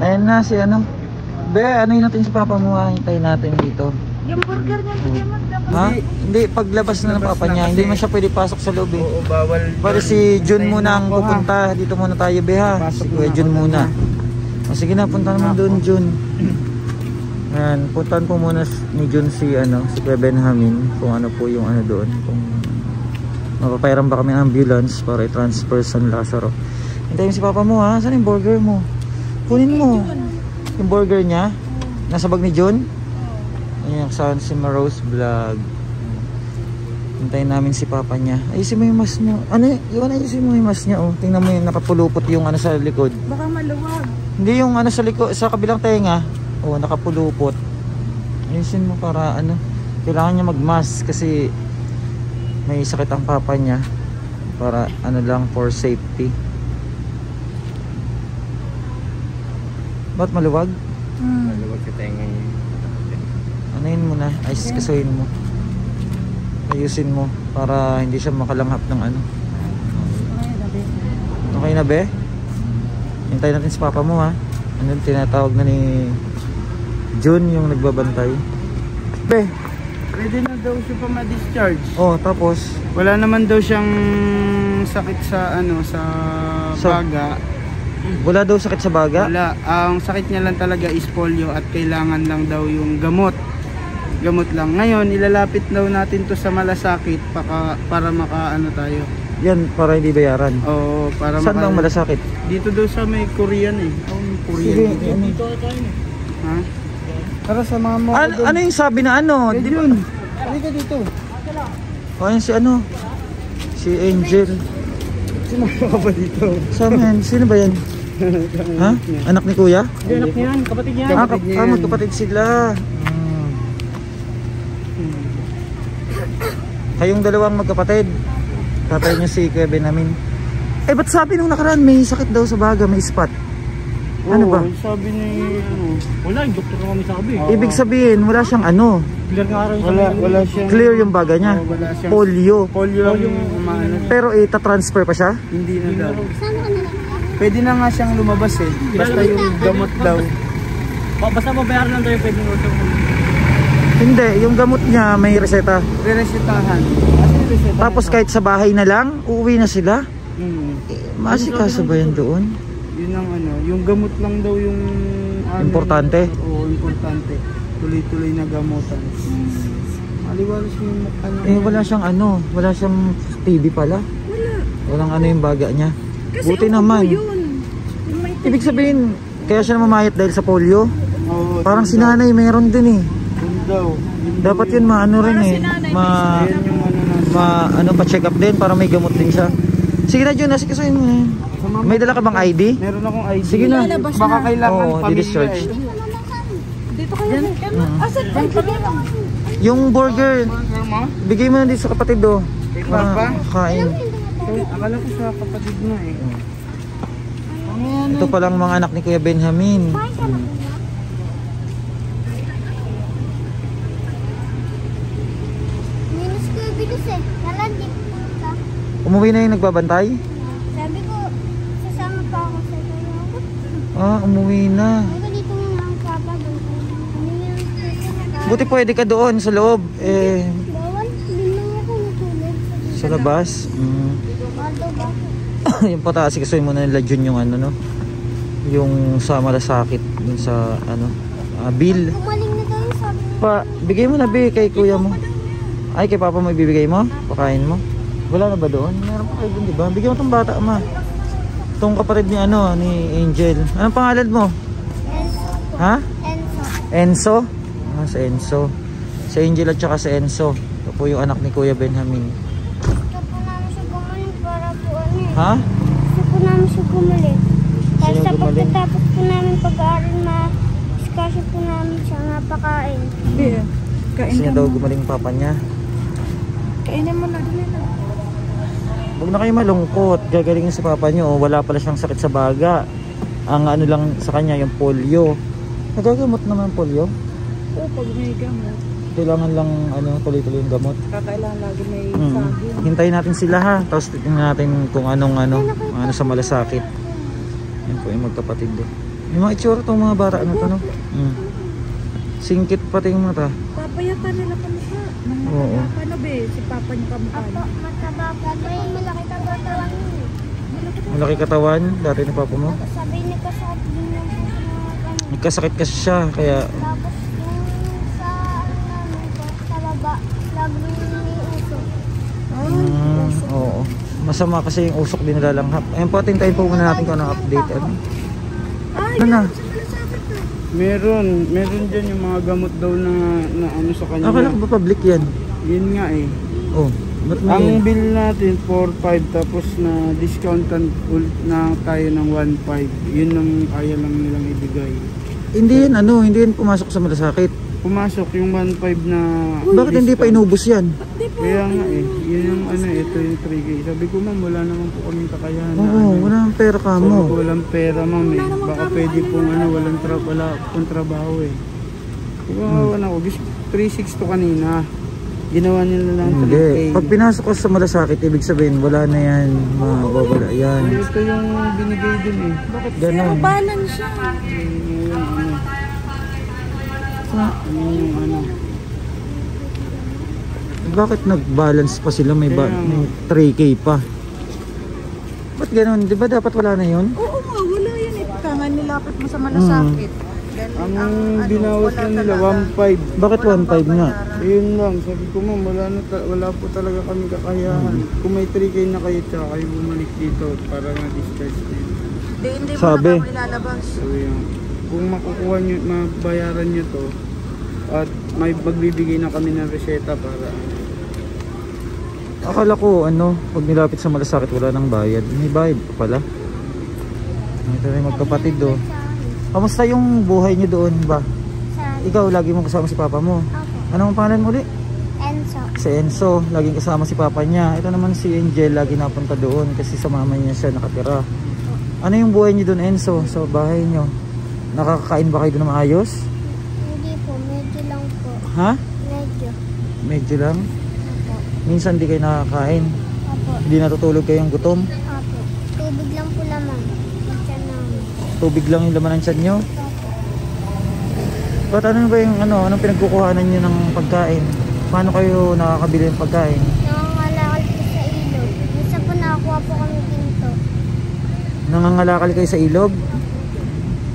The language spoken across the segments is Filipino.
Ayan na si ano. Be, ano yun natin si Papa mo, hintayin natin dito. Yung burger niya, hindi mo dapat. Ha? Hindi, paglabas na ng Papa niya, hindi man siya pwede pasok sa loob eh. Oo, bawal. Pwede si Jun muna ang pupunta. Dito muna tayo, Be ha. Si Kuya Jun muna. O sige na, punta naman doon, Jun. Ayan, puntahan po muna ni Jun si Kuya Benjamin kung ano po yung ano doon, kung mapapairam ba kami ng ambulance para i-transfer San Lazaro. Hintayin si Papa mo ha. Saan yung burger mo? Kunin mo yung burger niya. Nasa bag ni Jun. Ayan, saan si Marose Vlog. Hintayin namin si Papa niya. Ayusin mo yung mask niya. Ano yun? Ayusin mo yung mask niya. Oh. Tingnan mo yung nakapulupot yung ano sa likod. Baka maluwag. Hindi yung ano sa likod, sa kabilang tenga. Oh, nakapulupot. Ayusin mo para ano. Kailangan niya mag-mask kasi may sakit ang Papa niya. Para ano lang, for safety. Ba't maluwag? Maluwag sa tenga niya. Anayin mo na, kasuhin mo. Ayusin mo para hindi siya makalanghap ng ano. Okay na, Be? Hintayin natin si Papa mo ha. Ano tinatawag na ni Jun yung nagbabantay. Be, Pwede na daw siya pa ma-discharge. oh tapos Wala naman daw siyang sakit sa sa baga. wala daw sakit sa baga? Wala. Ang sakit niya lang talaga is polio at kailangan lang daw yung gamot. Gamot lang. Ngayon, ilalapit daw natin to sa malasakit para maka tayo. Yan, para hindi bayaran. Oo, para Saan bang malasakit? Dito daw sa may Korean eh. Korean. Sige, dito. Ha? Para sa mga mo. Ano yung sabi na ano? Di yun. Halika dito. O yan si ano? Si Angel. Sino ka ba dito? Saan yan? Sino ba yan? Ha? Anak ni Kuya? Hindi, anak niya yan. Kapatid niya. Magkapatid sila. Kayong dalawang magkapatid. Tatay niya si Kuya Benjamin. Eh ba't sabi nung nakaraan may sakit daw sa baga, may spot? Ano ba? Sabi ni Wala, yung doktor naman sabi. Ibig sabihin wala siyang ano. Clear nga rin wala siyang Clear yung baga niya. wala siyang Polio. polio lang yung umano. Pero ita-transfer pa siya? Hindi na daw. Pwede na nga siyang lumabas eh. Basta yung gamot daw. Basta mabayaran lang tayo pwede mo. Hindi, yung gamot niya may reseta. Re-resetahan. Tapos kahit sa bahay na lang, uuwi na sila. Maasikaso ba yan doon? Yun ang yung gamot lang daw yung Importante? Oo, importante. Tuloy-tuloy na gamutan. Aliwalas yung mukha niya. Eh wala siyang ano, wala siyang TB pala. Walang ano yung baga niya. Buti naman. Ibig sabihin, kaya siya namamayat dahil sa polio. Oo, Parang si nanay mayroon din eh. yun daw. Dapat yun maano rin eh. Ayun yung Pa-check up din para may gamot din siya. Sige na Jun, nasikasuhin mo na yan. May dala ka bang ID? Meron akong ID. Sige na. Baka kailangan Oo, di-discharge. Dito kayo. Asan? Yung burger, bigay mo na dito sa kapatid do. Pa? Kain. Akala ko sa kapatid mo eh. Ito palang mga anak ni Kuya Benjamin. Minus ko yung bilis eh. Nalandi ka. Umuwi na yung nagbabantay? Sabi ko, sasama pa ako sa iyo. Ah, umuwi na. Sabi ko dito nga ang papa doon. Buti pwede ka doon sa loob. Eh, Bawal, binang ako natulog. sa labas. Aldo ba? Yung pataas kasi muna nila Jun yung ano no. Yung sa malasakit dun sa ano, bill. Umaling na tayo sabi niya. Pa, bigay mo na be kay kuya mo. Ay, kay papa mo ibibigay mo? Pakain mo? Wala na ba doon? Meron pa kayo dun, di ba? Bigyan mo tong bata, ma. Tong kapatid ni ano, ni Angel. Anong pangalan mo? Enzo po. Ha? Enzo. Enzo? Ah, si Enzo. Si Angel at saka si Enzo. Ito po yung anak ni Kuya Benjamin. Gusto po namin siya gumaling para po ano eh. Ha? Gusto po namin siya gumaling. Kasi Sino sa gumaling? pagkatapos po namin pag-aaral ma-discussion po namin siya napakain. Hindi. Kain Sino ka daw mo. gumaling papa niya? Kainin mo na. Dali na. Huwag na kayo malungkot. Gagalingin si papa niyo. Wala pala siyang sakit sa baga. Ang ano lang sa kanya, yung polio. Nagagamot naman ang polio. Oo, pag may gamot. Kailangan lang ano, tuloy-tuloy yung gamot. Kakailangan lagi may saging. Hintayin natin sila ha. Tapos tingnan natin kung anong ano sa malasakit. Yan po yung magkapatid doon. May mga itsura tong mga bara ano to, no? Singkit pati yung mata. Papayata nila kamukha. Oo. Paano ba si Papa niyo kamukha? Apo, mataba po. May malaki katawan yun. Malaki katawan, dati ni papa mo. Sabi niya kasakit din yung puso mga ganun. Nagkasakit kasi siya, kaya Tapos yung sa ano namin po, sa baba, lagi may uso. oo. Masama kasi yung usok din nilalanghap. Ayun po, tintayin po muna natin kung anong update. Ano na? Meron dyan yung mga gamot daw na ano sa kanya. Akala ko ba public yan? Yun nga eh. Oh, ba't may... Ang bill natin 4.5 tapos na discountan ulit na tayo ng 1.5. Yun ang kaya lang nilang ibigay. Hindi yan ano, hindi yan pumasok sa malasakit. Pumasok yung 1.5 na Bakit hindi pa inubos yan? Kaya nga eh, yun yung ano, ito yung 3K. Sabi ko ma'am, wala naman po kami kakayahan na Oo, ano. wala nang pera ka Sabi ko mo. walang pera ma'am eh. Baka pwede pong ano, wala pong trabaho eh. Kawawan ako, 3.6 to kanina. Ginawa nila lang 3K. Hindi. Pag pinasok ko sa malasakit, ibig sabihin, wala na yan. Mawawala yan. Ito yung binigay din eh. Ganon. Balance siya. Yung ano. Bakit nag-balance pa sila? May 3K pa. Ba't ganon? Di ba dapat wala na yun? Oo nga, wala yan eh. Kaya nilapit mo sa malasakit. Ang binawas lang nila 1.5. Bakit 1.5 nga? Yun lang, sabi ko ma'am, wala po talaga kami kakayahan. Kung may 3K na kayo, tsaka kayo bumalik dito para ma-discharge din. Hindi mo Sabi. na ilalabas. So yun, kung makukuha nyo, mabayaran nyo to, at may magbibigay na kami ng reseta para Akala ko ano, pag nilapit sa malasakit wala nang bayad. May bayad pa pala. Ito na yung magkapatid do. Kamusta yung buhay niyo doon ba? Ikaw, lagi mo kasama si papa mo. Opo. Anong pangalan mo ulit? Enzo. Si Enzo, laging kasama si papa niya. Ito naman si Angel, lagi napunta doon kasi sa mama niya siya nakatira. Ano yung buhay niyo doon, Enzo, sa bahay niyo? Nakakakain ba kayo doon na maayos? Hindi po, medyo lang po. Ha? Medyo. Medyo lang? Opo. Minsan di kayo nakakain? Opo. Hindi natutulog kayong gutom? Opo. Tubig lang po naman. Diyan namin. Tubig lang yung laman ng tiyan niyo? Opo. Ba't ano ba yung ano, anong pinagkukuhanan niyo ng pagkain? Paano kayo nakakabili ng pagkain? Nangangalakal po sa ilog. Minsan po nakakuha po kami ginto. Nangangalakal kayo sa ilog?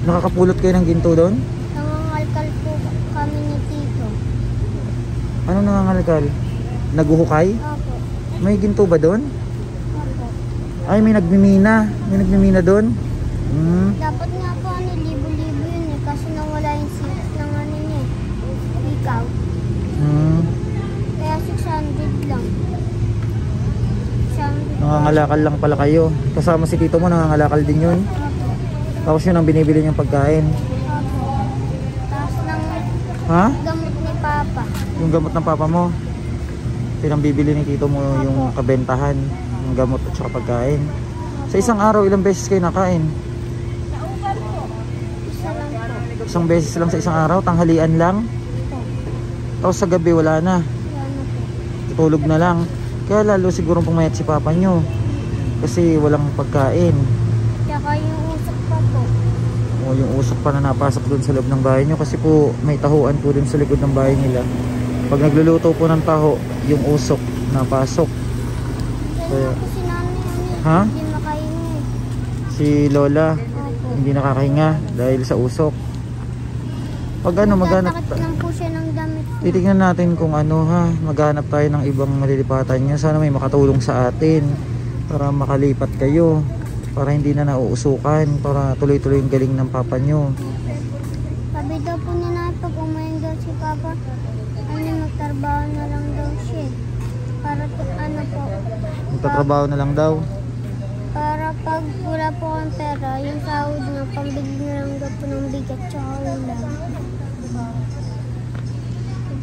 Nakakapulot kayo ng ginto doon? Nangangalkal po kami ni Tito. Ano nangangalakal? Naguhukay? Opo. May ginto ba doon? Opo. Ay, may nagmimina. May nagmimina doon? Dapat nga po ano, libo-libo yun eh. Kaso nawala yung seats ng ano niya eh. Ikaw. Kaya 600 lang. 600. Nangangalakal lang pala kayo. Kasama si tito mo, nangangalakal din yun. Opo. Tapos yun ang binibili niyong pagkain. Opo. Tapos ng Ha? gamot ni Papa. Yung gamot ng papa mo. Pinambibili ni tito mo yung kabentahan. Yung gamot at saka pagkain. Sa isang araw, ilang beses kayo nakain? Isa lang po. Isang beses lang sa isang araw? Tanghalian lang? Tapos sa gabi wala na? Wala na po. Tutulog na lang? Kaya lalo siguro pumayat si papa nyo. Kasi walang pagkain. Tsaka yung usok pa po. O yung usok pa na napasok dun sa loob ng bahay nyo. Kasi po may tahuan po dun sa likod ng bahay nila. Pag nagluluto po ng taho, yung usok napasok. Kaya po si nanay Ha? hindi makahingi. Si Lola Opo. hindi nakakahinga dahil sa usok. Pag ano, maghanap Nagtatakit lang po siya ng damit po. titignan natin kung ano ha, maghanap tayo ng ibang malilipatan nyo. Sana may makatulong sa atin para makalipat kayo, para hindi na nauusukan, para tuloy-tuloy yung galing ng papa nyo. Sabi daw po niya na pag umayin daw si Papa, ano, magtrabaho na lang daw siya. Para po, ano po, Magtatrabaho na lang daw. para pag wala po ang pera, yung sahod na, pambili na lang daw po ng bigat tsaka ulam.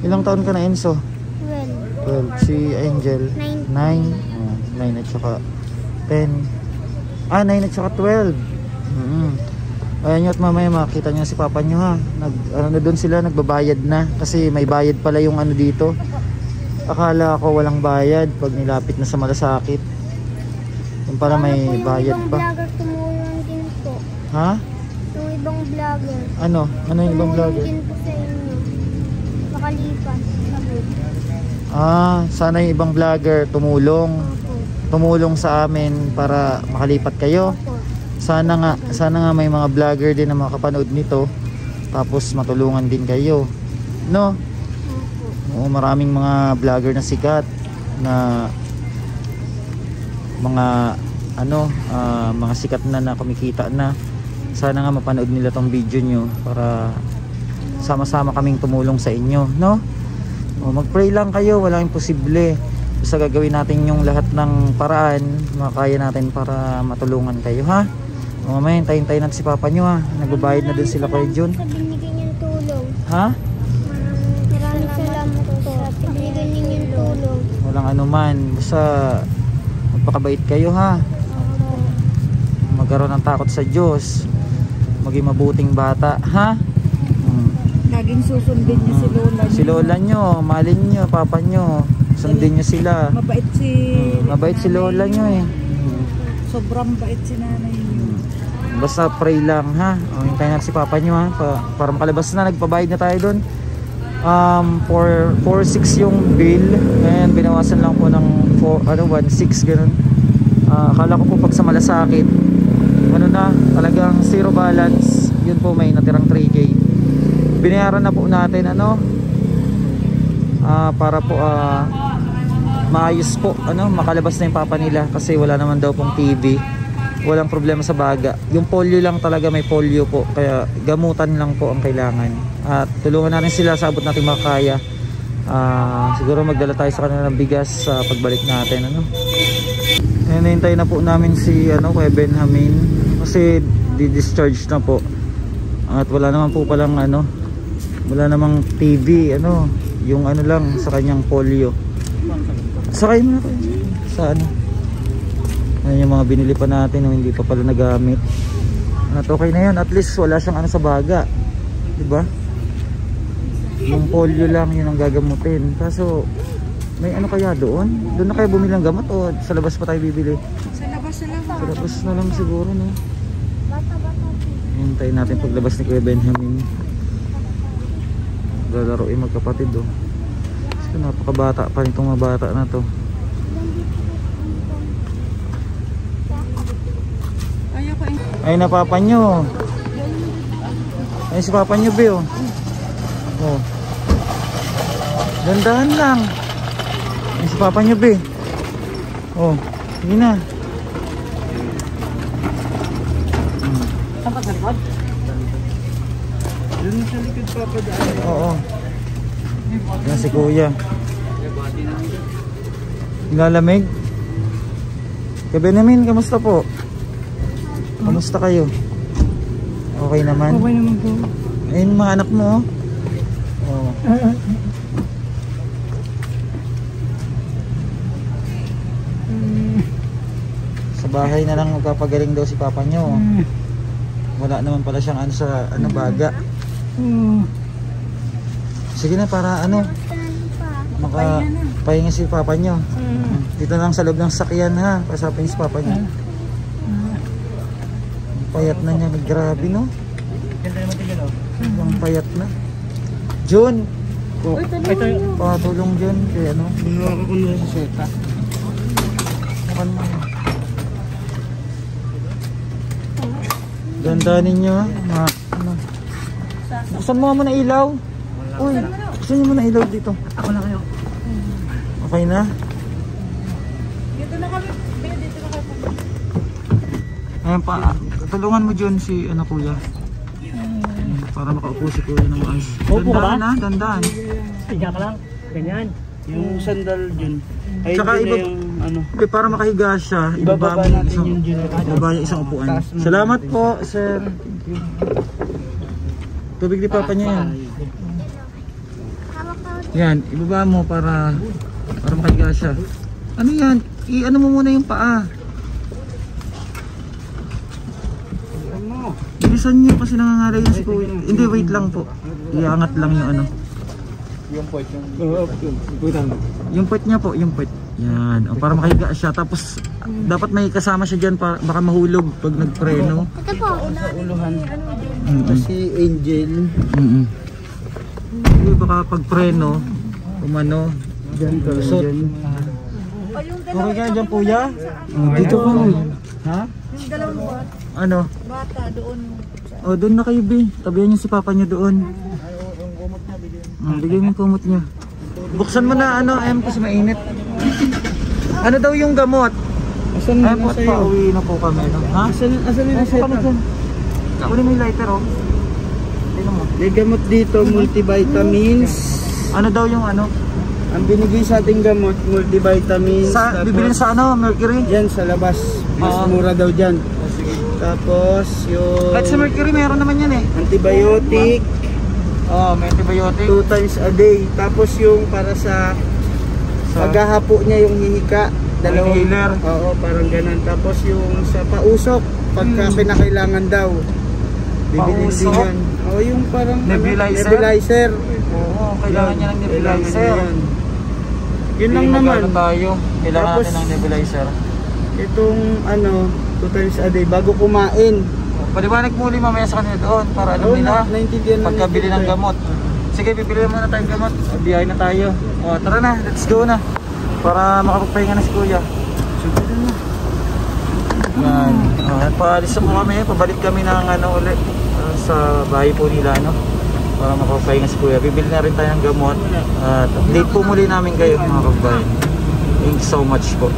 Ilang taon ka na, Enzo? Well, 12. Si Angel? 9. 9. 9 at saka 10. 9 at saka 12. Ayan nyo at mamaya makita nyo si papa nyo ha. Ano na doon sila, nagbabayad na. Kasi may bayad pala yung ano dito. Akala ko walang bayad pag nilapit na sa malasakit. Yung para may bayad Yung pa. ibang vlogger tumulong din po. Ha? Yung ibang vlogger. Ano? Ano yung ibang vlogger? Tumulong din po sa inyo. Makalipas. Sabi. Sana yung ibang vlogger tumulong. Opo. Tumulong sa amin para makalipat kayo. Opo. Sana nga may mga vlogger din na makapanood nito. Tapos matulungan din kayo. No? Opo. Oo, maraming mga vlogger na sikat na mga mga sikat na kumikita na. Sana nga mapanood nila tong video nyo para sama-sama kaming tumulong sa inyo, no? O, mag-pray lang kayo, walang imposible. Basta gagawin natin yung lahat ng paraan, makakaya natin para matulungan kayo, ha? O, mamaya hintayin natin si Papa nyo, ha? Nagbabayad na din sila kay Jun. Sa binigyan niyong tulong. Ha? Maraming salamat po sa binigyan ninyong tulong. Walang anuman, basta magpakabait kayo, ha? Opo. Magkaroon ng takot sa Diyos, maging mabuting bata, ha? Laging susundin niya si Lola. Si Lola nyo, mahalin nyo, Papa nyo, sundin nyo sila. Mabait si... Mabait si Lola nyo eh. Sobrang bait si nanay niyo. Basta pray lang, ha? O, hintayin natin si Papa nyo, ha? Para makalabas na, nagpabayad na tayo doon. 4.6 yung bill, and binawasan lang po ng 1.6 ganun. Akala ko po pag sa malasakit talagang zero balance, yun po may natirang 3K. Binayaran na po natin para po maayos po, makalabas na yung Papa nila kasi wala naman daw pong TV, walang problema sa baga, yung polio lang talaga, may polio po, kaya gamutan lang po ang kailangan at tulungan natin sila sa abot nating makakaya. Siguro magdala tayo sa kanila ng bigas sa pagbalik natin, hinihintay na po namin si Kuya Benjamin kasi di-discharge na po at wala naman po palang wala namang TV, yung lang sa kanyang polio. Sakay mo na kayo sa Ayan yung mga binili pa natin hindi pa pala nagamit. At okay na yan, at least wala siyang sa baga, diba? Yung polio lang yun ang gagamutin. Kaso may kaya doon? Doon na kayo bumili ng gamot o sa labas pa tayo bibili? Sa labas na lang. Sa labas na lang siguro, no? Hintayin natin paglabas ni Kuya Benjamin. Lalaroin magkapatid, Kasi napakabata pa nitong mga bata na to. Ay na Papa nyo. Ay si Papa nyo, Be, oh. Dandahan lang. Ay si Papa nyo, Be. Oh, sige na. Saan ka sa likod? Doon sa likod, Papa, daan. Oo. Yan si Kuya. Nilalamig? Kuya Benjamin, kamusta po? Kamusta kayo? Okay naman? Okay naman po. Ayun mga anak mo, oh. Sa bahay na lang magpapagaling daw si Papa nyo. Wala naman pala siyang sa baga. Sige na para makapahinga si Papa nyo. Dito lang sa loob ng sakyan, ha, pasapin si Papa nyo. Payat na niya, grabe, no? Ang payat na. Jun! Patulong Jun kaya Ginawa ko na sa seta. Makan mo. Ganda ninyo, ha? Buksan mo muna ilaw. Uy, buksan nyo muna ilaw dito. Ako na kayo. Okay na? Dito na kami. Dito na kami. Ayan pa, tulungan mo Jun si Kuya. Para makaupo si Kuya ng maayos. Upo ka ba? Dandaan, ha? Dandaan. Higa ka lang. Ganyan. Yung sandal dyan. Ayun Tsaka din iba, na yung para makahiga siya, ibaba mo natin isang, yung dyan. ibaba yung isang upuan. Salamat po, sir. Tubig di Papa niya yan. Yan, ibaba mo para makahiga siya. Ano yan? I-ano mo muna yung paa. Bilisan niyo kasi nangangalay na si Kuya. Hindi, wait lang po. Iangat lang yung Yung point yung... Yung puwet niya po, yung puwet. Yan, o, para makahiga siya. Tapos dapat may kasama siya dyan para baka mahulog pag nagpreno. Ito po. Sa uluhan. Mm-mm. Si Angel. Mm-mm. Hindi, baka pag preno, umano, Diyan ka lusot. dyan. Okay ka dyan, kuya? Dito ka mo. Ha? Yung dalawang Ano? bata doon. O, doon na kayo, Bi. Tabihan niyo si papa niyo doon. Bigay mo yung kumot niya. Buksan mo na, ano, M, kasi mainit. Ano daw yung gamot? Asan Ay na po, at sa'yo? pauwi na po kami. No? Ha? Asan yung Ay, reseta? kami dyan. Kunin mo yung lighter, oh. Tingnan mo. May gamot dito, multivitamins. Ano daw yung ano? Ang binigay sa ating gamot, multivitamins. Sa, bibilin sa ano, Mercury? Yan sa labas. Mas Oo. mura daw dyan. Tapos yung Kahit sa Mercury, meron naman yan eh. antibiotic, Oh, may antibiotic. 2 times a day. Tapos yung para sa paghahapo niya yung hihika, dalawang Inhaler. Oo, parang ganun. Tapos yung sa pausok, pagka pinakailangan daw. Bibilin din Pausok? yan. Oo, yung parang Nebulizer? nebulizer. Oo, kailangan niya ng Kailangan nebulizer. niya yan. Yun lang Hindi naman. magano tayo. Kailangan Tapos, natin ng nebulizer. Itong 2 times a day bago kumain. Paliwanag muli mamaya sa kanila doon para alam Oo, nila naintindihan na pagkabili ng nila. gamot. Sige, bibili muna tayong gamot. Biyahe na tayo. O, tara na, let's go na. Para makapagpahinga na si kuya. Yan. Paalis na po kami. Pabalik kami ng ano ulit sa bahay po nila, no? Para makapagpahinga si kuya. Bibili na rin tayo ng gamot. At update po muli namin kayo mga kabayan. Thank you so much po.